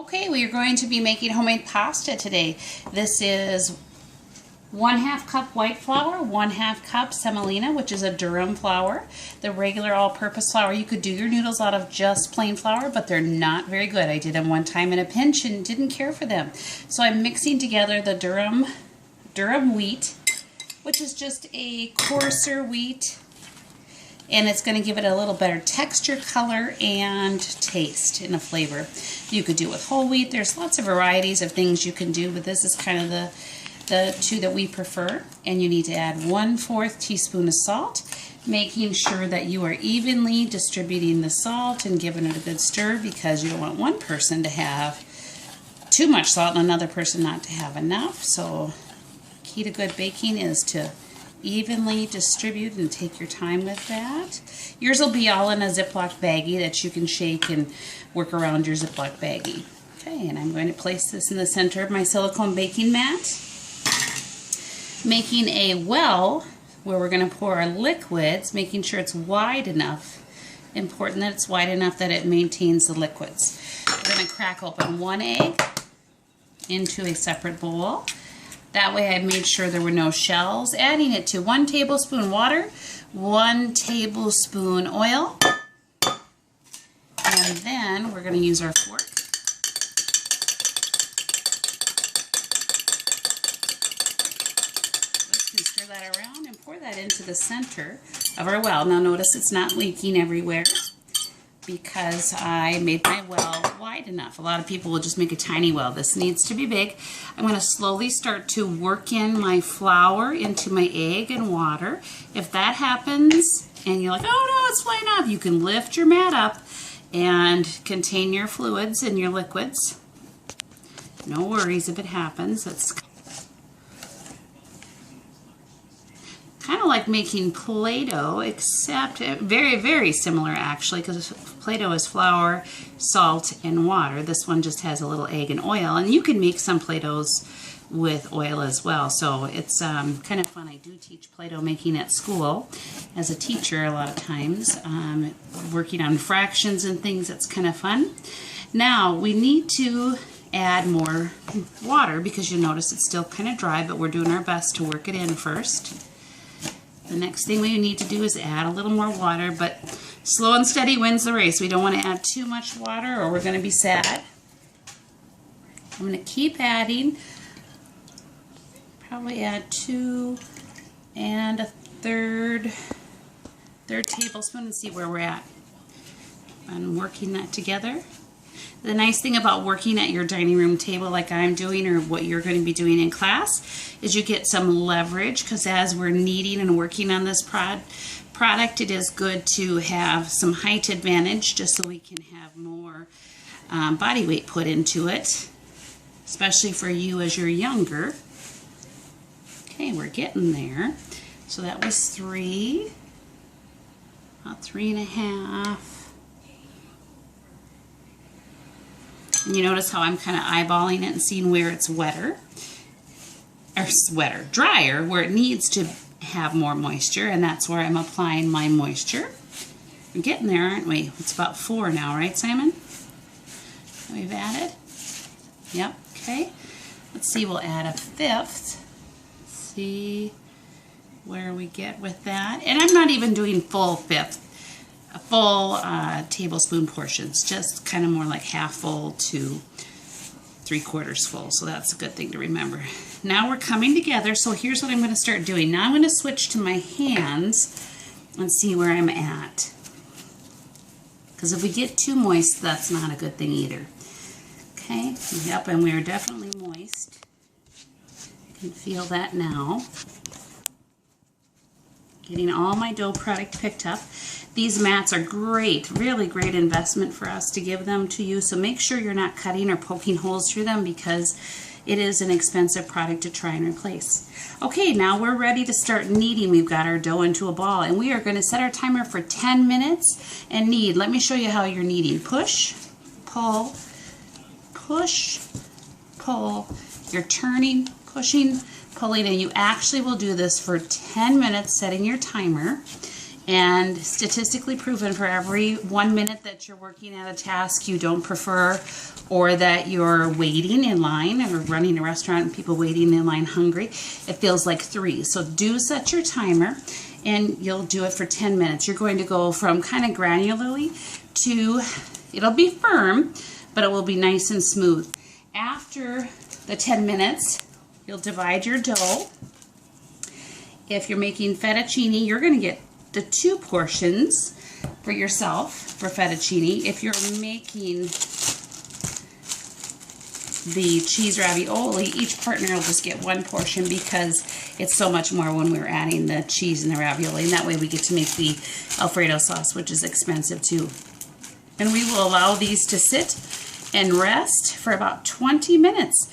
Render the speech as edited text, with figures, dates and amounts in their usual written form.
Okay, we are going to be making homemade pasta today. This is 1/2 cup white flour, 1/2 cup semolina, which is a durum flour. The regular all-purpose flour, you could do your noodles out of just plain flour, but they're not very good. I did them one time in a pinch and didn't care for them. So I'm mixing together the durum wheat, which is just a coarser wheat, and it's going to give it a little better texture, color, and taste and a flavor. You could do it with whole wheat. There's lots of varieties of things you can do, but this is kind of the two that we prefer. And you need to add 1/4 teaspoon of salt, making sure that you are evenly distributing the salt and giving it a good stir, because you don't want one person to have too much salt and another person not to have enough. So key to good baking is to evenly distribute and take your time with that. Yours will be all in a Ziploc baggie that you can shake and work around your Ziploc baggie. Okay, and I'm going to place this in the center of my silicone baking mat, making a well where we're going to pour our liquids, making sure it's wide enough. Important that it's wide enough that it maintains the liquids. We're going to crack open 1 egg into a separate bowl. That way I made sure there were no shells. Adding it to 1 tablespoon water, 1 tablespoon oil, and then we're going to use our fork. Let's stir that around and pour that into the center of our well. Now notice it's not leaking everywhere, because I made my well wide enough. A lot of people will just make a tiny well. This needs to be big. I'm going to slowly start to work in my flour into my egg and water. If that happens and you're like, oh no, it's flying off, you can lift your mat up and contain your fluids and your liquids. No worries if it happens. It's kind of like making Play-Doh, except very, very similar actually, because Play-Doh is flour, salt, and water. This one just has a little egg and oil, and you can make some Play-Dohs with oil as well. So it's kind of fun. I do teach Play-Doh making at school as a teacher a lot of times, working on fractions and things. That's kind of fun. Now we need to add more water, because you'll notice it's still kind of dry, but we're doing our best to work it in first. The next thing we need to do is add a little more water, but slow and steady wins the race. We don't want to add too much water or we're going to be sad. I'm going to keep adding. Probably add 2 1/3 tablespoon and see where we're at. I'm working that together. The nice thing about working at your dining room table like I'm doing, or what you're going to be doing in class, is you get some leverage, because as we're kneading and working on this product, it is good to have some height advantage, just so we can have more body weight put into it, especially for you as you're younger. Okay, we're getting there. So that was 3, about 3 1/2. And you notice how I'm kind of eyeballing it and seeing where it's wetter, or drier, where it needs to have more moisture, and that's where I'm applying my moisture. We're getting there, aren't we? It's about 4 now, right, Simon? We've added? Yep, okay. Let's see, we'll add a 5th. See where we get with that. And I'm not even doing full 5th. Full tablespoon portions, just kind of more like half full to 3/4 full. So that's a good thing to remember. Now we're coming together, so here's what I'm going to start doing. Now I'm going to switch to my hands and see where I'm at, because if we get too moist, that's not a good thing either. Okay, yep, and we are definitely moist. You can feel that now. Getting all my dough product picked up. These mats are great, really great investment for us to give them to you, so make sure you're not cutting or poking holes through them, because it is an expensive product to try and replace. Okay, now we're ready to start kneading. We've got our dough into a ball, and we are going to set our timer for 10 minutes and knead. Let me show you how you're kneading. Push, pull, push, pull. You're turning, pushing, pulling, and you actually will do this for 10 minutes, setting your timer. And statistically proven, for every 1 minute that you're working at a task you don't prefer, or that you're waiting in line or running a restaurant and people waiting in line hungry, it feels like 3. So do set your timer, and you'll do it for 10 minutes. You're going to go from kind of granularly to, it'll be firm, but it will be nice and smooth. After the 10 minutes, you'll divide your dough. If you're making fettuccine, you're going to get the 2 portions for yourself for fettuccine. If you're making the cheese ravioli, each partner will just get 1 portion because it's so much more when we're adding the cheese and the ravioli. And that way we get to make the Alfredo sauce, which is expensive too. And we will allow these to sit and rest for about 20 minutes.